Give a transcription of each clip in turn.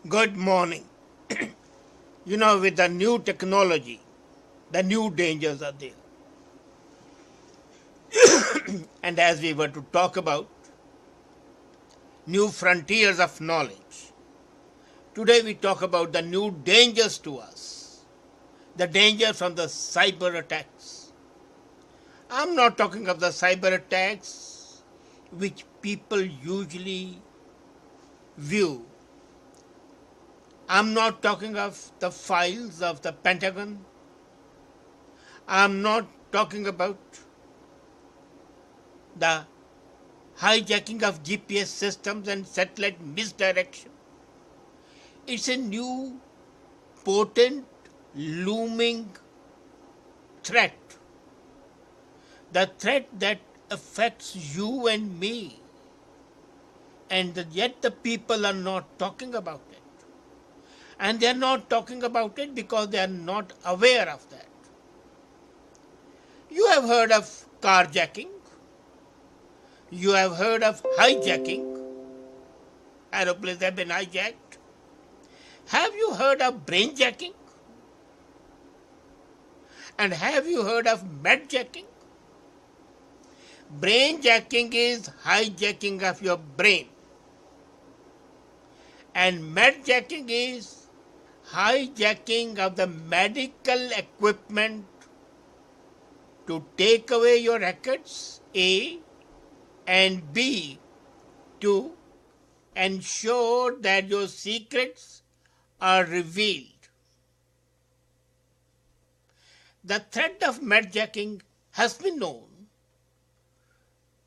Good morning. With the new technology, the new dangers are there. And as we were to talk about new frontiers of knowledge, today we talk about the new dangers to us, the danger from the cyber attacks. I'm not talking of the cyber attacks which people usually view. I'm not talking of the files of the Pentagon. I'm not talking about the hijacking of GPS systems and satellite misdirection. It's a new, potent, looming threat. The threat that affects you and me. And yet the people are not talking about it. And they are not talking about it because they are not aware of that. You have heard of carjacking. You have heard of hijacking. Aeroplanes have been hijacked. Have you heard of brainjacking? And have you heard of medjacking? Brainjacking is hijacking of your brain. And medjacking is hijacking of the medical equipment to take away your records, A, and B, to ensure that your secrets are revealed. The threat of medjacking has been known,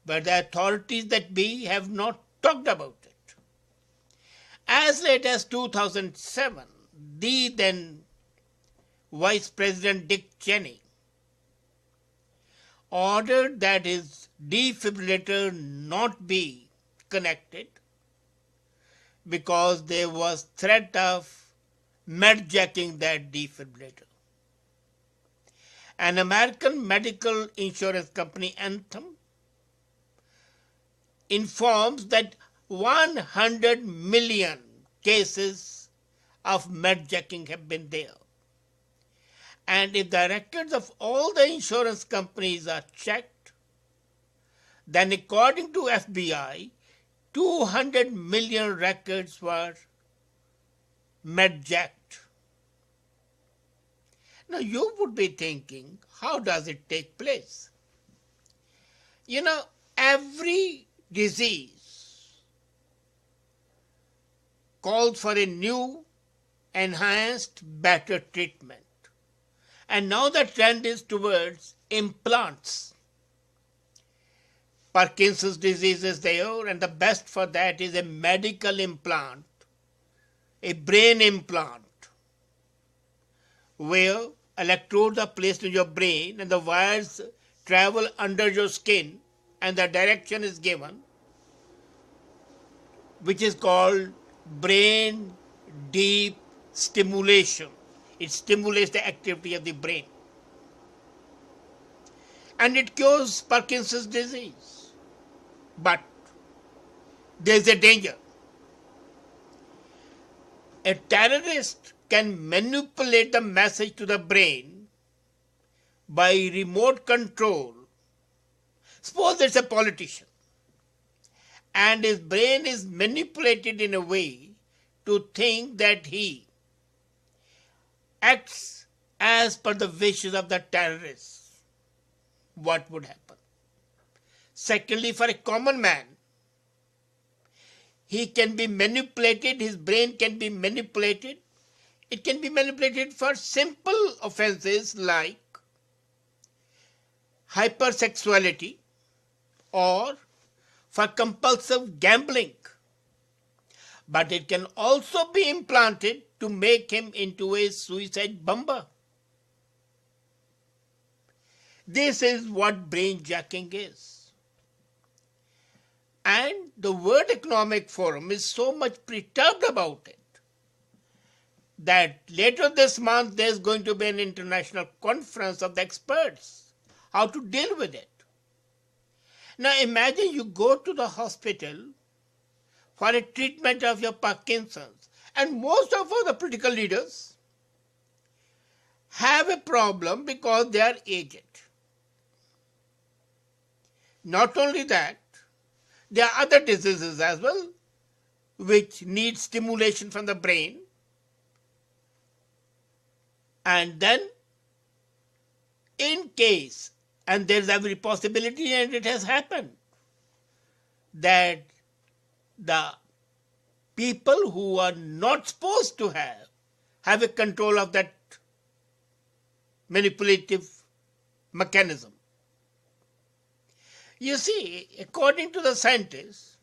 but the authorities that be have not talked about it. As late as 2007, the then Vice President Dick Cheney ordered that his defibrillator not be connected because there was threat of medjacking that defibrillator. An American medical insurance company, Anthem, informs that 100 million cases of medjacking have been there. And if the records of all the insurance companies are checked, then according to FBI, 200 million records were medjacked. Now you would be thinking, how does it take place? Every disease calls for a new, enhanced, better treatment. And now the trend is towards implants. Parkinson's disease is there, and the best for that is a medical implant, a brain implant, where electrodes are placed in your brain and the wires travel under your skin and the direction is given, which is called brain deep stimulation. It stimulates the activity of the brain. And it cures Parkinson's disease. But there's a danger. A terrorist can manipulate the message to the brain by remote control. Suppose it's a politician and his brain is manipulated in a way to think that he acts as per the wishes of the terrorists. What would happen? Secondly, for a common man, he can be manipulated, his brain can be manipulated. It can be manipulated for simple offenses like hypersexuality or for compulsive gambling. But it can also be implanted to make him into a suicide bomber. This is what brainjacking is. And the World Economic Forum is so much perturbed about it that later this month there's going to be an international conference of the experts how to deal with it. Now imagine you go to the hospital for a treatment of your Parkinson's And most of the political leaders have a problem because they are aged. Not only that, there are other diseases as well which need stimulation from the brain. And then, in case, and there is every possibility, and it has happened, that the people who are not supposed to have a control of that manipulative mechanism. You see, according to the scientists,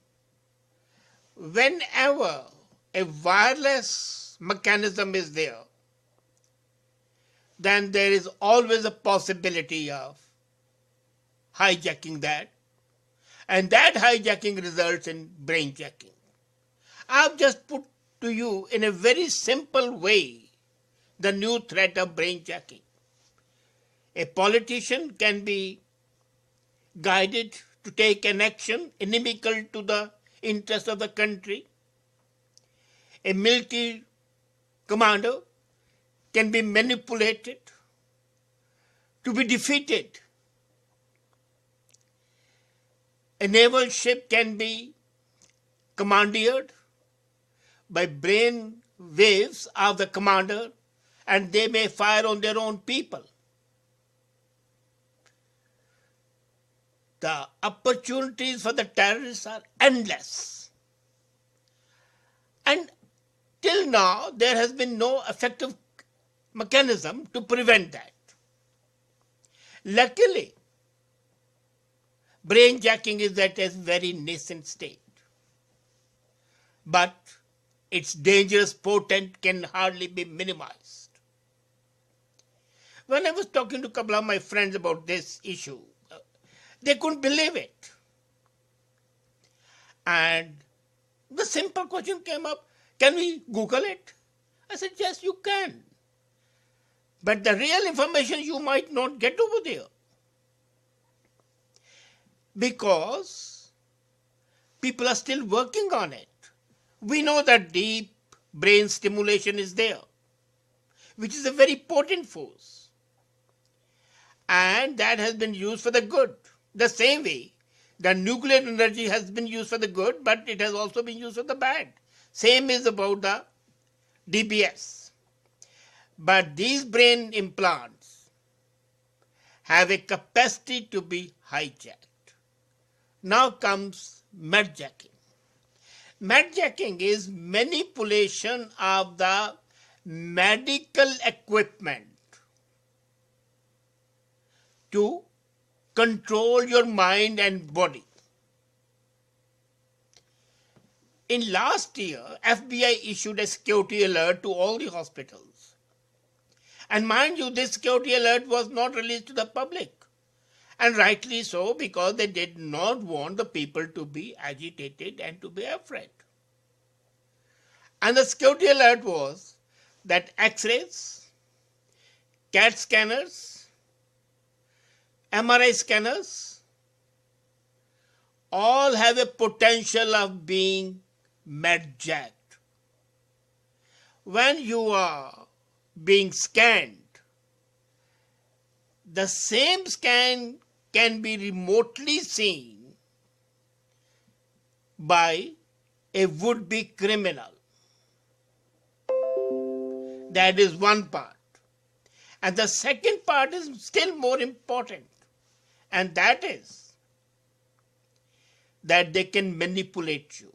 whenever a wireless mechanism is there, then there is always a possibility of hijacking that, and that hijacking results in brainjacking. I've just put to you in a very simple way the new threat of brainjacking. A politician can be guided to take an action inimical to the interest of the country. A military commander can be manipulated to be defeated. A naval ship can be commandeered by brain waves of the commander, and they may fire on their own people. The opportunities for the terrorists are endless. And till now, there has been no effective mechanism to prevent that. Luckily, brainjacking is at a very nascent state. But its dangerous portent can hardly be minimized. When I was talking to a couple of my friends about this issue, they couldn't believe it. And the simple question came up, can we Google it? I said, yes, you can. But the real information you might not get over there. Because people are still working on it. We know that deep brain stimulation is there, which is a very potent force. And that has been used for the good. The same way, the nuclear energy has been used for the good, but it has also been used for the bad. Same is about the DBS. But these brain implants have a capacity to be hijacked. Now comes medjacking. Medjacking is manipulation of the medical equipment to control your mind and body. In last year, FBI issued a security alert to all the hospitals. And mind you, this security alert was not released to the public. And rightly so, because they did not want the people to be agitated and to be afraid. And the security alert was that X-rays, CAT scanners, MRI scanners, all have a potential of being medjacked. When you are being scanned, the same scan can be remotely seen by a would-be criminal. That is one part. And the second part is still more important. And that is that they can manipulate you.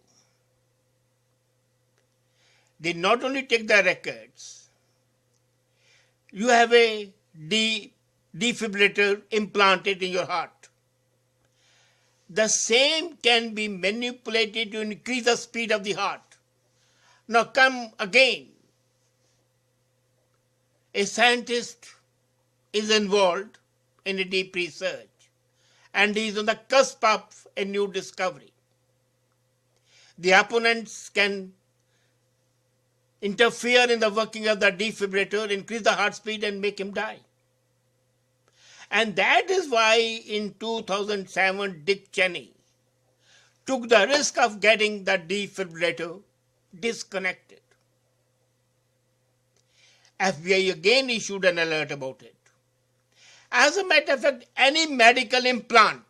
They not only take the records, you have a defibrillator implanted in your heart. The same can be manipulated to increase the speed of the heart. Now come again. A scientist is involved in a deep research and he is on the cusp of a new discovery. The opponents can interfere in the working of the defibrillator, increase the heart speed and make him die. And that is why in 2007 Dick Cheney took the risk of getting the defibrillator disconnected. FBI again issued an alert about it. As a matter of fact, any medical implant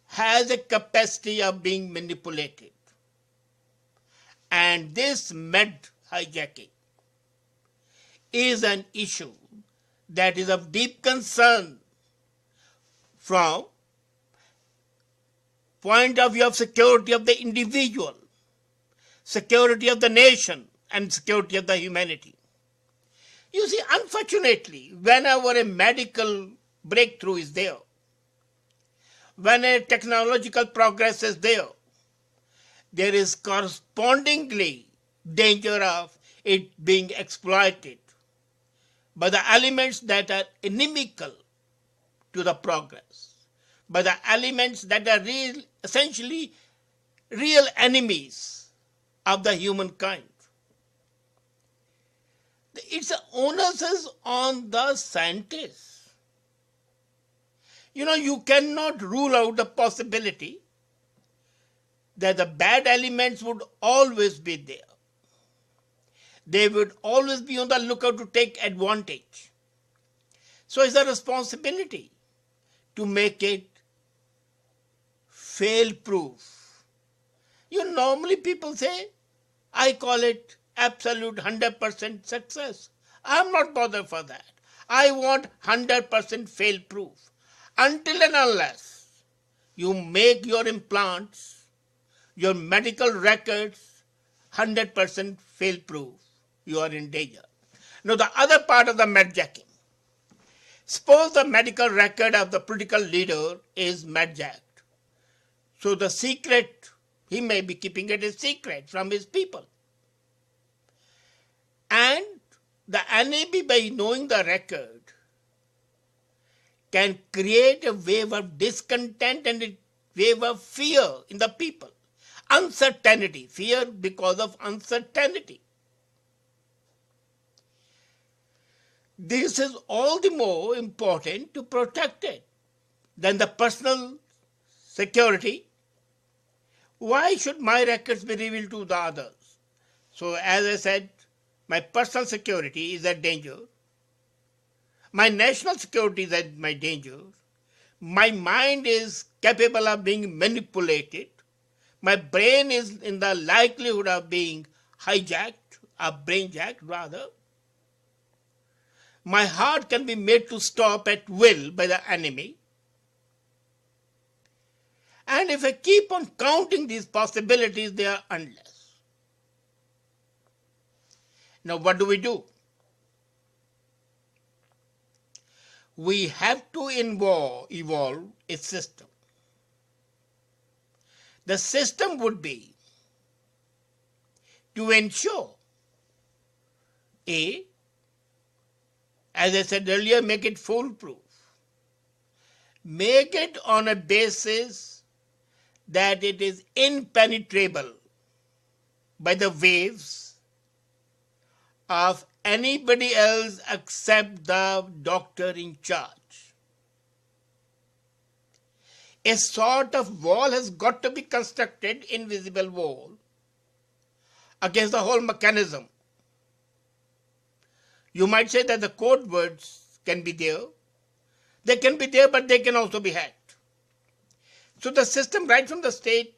has a capacity of being manipulated. And this med hijacking is an issue that is of deep concern from point of view of security of the individual, security of the nation, and security of the humanity. You see, unfortunately, whenever a medical breakthrough is there, when a technological progress is there is correspondingly danger of it being exploited by the elements that are inimical to the progress, by the elements that are essentially real enemies of the humankind. Its onus is on the scientists. You cannot rule out the possibility that the bad elements would always be there. They would always be on the lookout to take advantage. So it's a responsibility to make it fail-proof. Normally people say, I call it absolute 100% success. I'm not bothered for that. I want 100% fail-proof. Until and unless you make your implants, your medical records 100% fail-proof, you are in danger. Now the other part of the medjacking. Suppose the medical record of the political leader is medjacked. So the secret, he may be keeping it a secret from his people. And the enemy, by knowing the record, can create a wave of discontent and a wave of fear in the people. Uncertainty, fear because of uncertainty. This is all the more important to protect it than the personal security. Why should my records be revealed to the others? So as I said, my personal security is at danger. My national security is at my danger. My mind is capable of being manipulated. My brain is in the likelihood of being hijacked, or brainjacked rather. My heart can be made to stop at will by the enemy. And if I keep on counting these possibilities, they are endless. Now what do? We have to evolve a system. The system would be to ensure as I said earlier, make it foolproof. Make it on a basis that it is impenetrable by the waves of anybody else except the doctor in charge. A sort of wall has got to be constructed, invisible wall, against the whole mechanism. You might say that the code words can be there. They can be there, but they can also be hacked. So the system, right from the state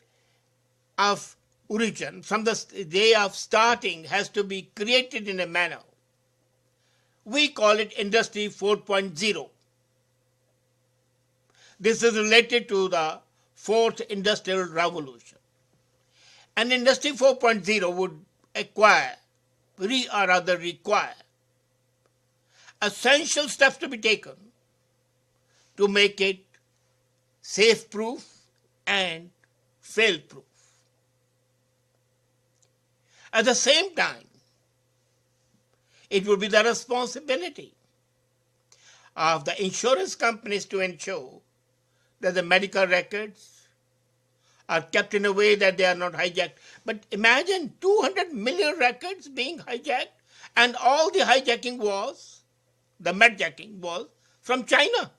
of origin, from the day of starting, has to be created in a manner. We call it Industry 4.0. This is related to the fourth industrial revolution. And Industry 4.0 would require essential steps to be taken to make it safe-proof and fail-proof. At the same time, it would be the responsibility of the insurance companies to ensure that the medical records are kept in a way that they are not hijacked. But imagine 200 million records being hijacked, and all the hijacking was, the medjacking was from China.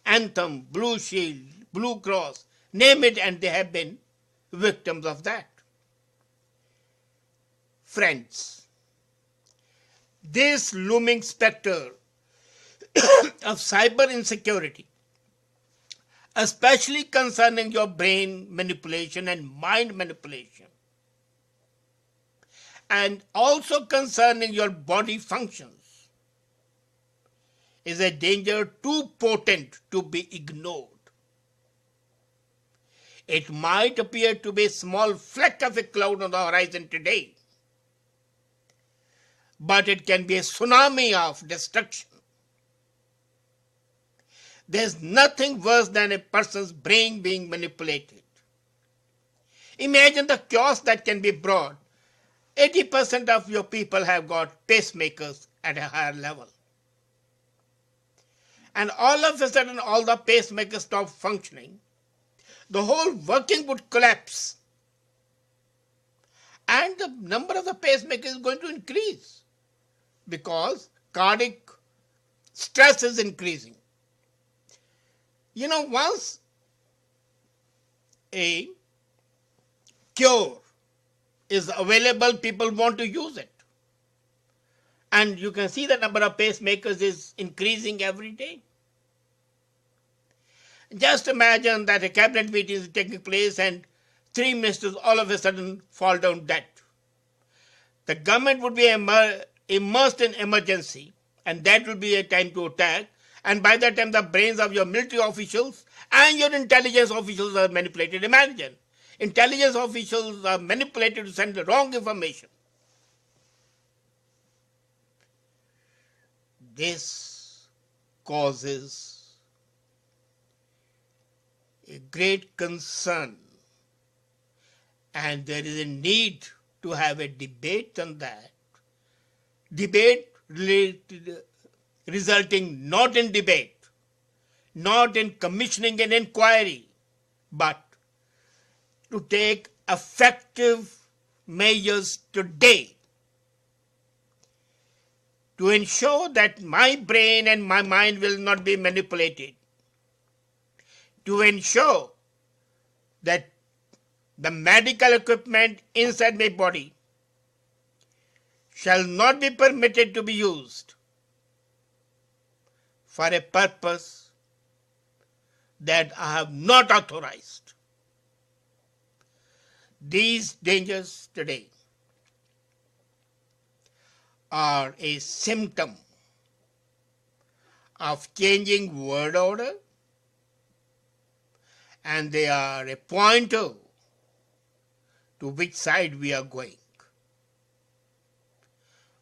Anthem, Blue Shield, Blue Cross, name it, and they have been victims of that. Friends, this looming specter of cyber insecurity, especially concerning your brain manipulation and mind manipulation, and also concerning your body functions, is a danger too potent to be ignored. It might appear to be a small fleck of a cloud on the horizon today, but it can be a tsunami of destruction. There's nothing worse than a person's brain being manipulated. Imagine the chaos that can be brought. 80% of your people have got pacemakers at a higher level. And all of a sudden, all the pacemakers stop functioning. The whole working would collapse. And the number of the pacemakers is going to increase because cardiac stress is increasing. Once a cure is available, people want to use it. And you can see the number of pacemakers is increasing every day. Just imagine that a cabinet meeting is taking place and 3 ministers all of a sudden fall down dead. The government would be immersed in emergency, and that will be a time to attack. And by that time, the brains of your military officials and your intelligence officials are manipulated. Imagine, intelligence officials are manipulated to send the wrong information. This causes a great concern, and there is a need to have a debate on that. Debate resulting not in debate, not in commissioning an inquiry, but to take effective measures today to ensure that my brain and my mind will not be manipulated, to ensure that the medical equipment inside my body shall not be permitted to be used for a purpose that I have not authorized. These dangers today are a symptom of changing world order, and they are a pointer to which side we are going.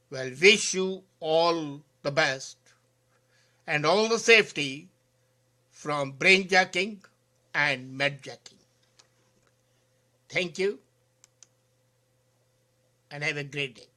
Well, wish you all the best and all the safety from Brainjacking and Medjacking. Thank you and have a great day.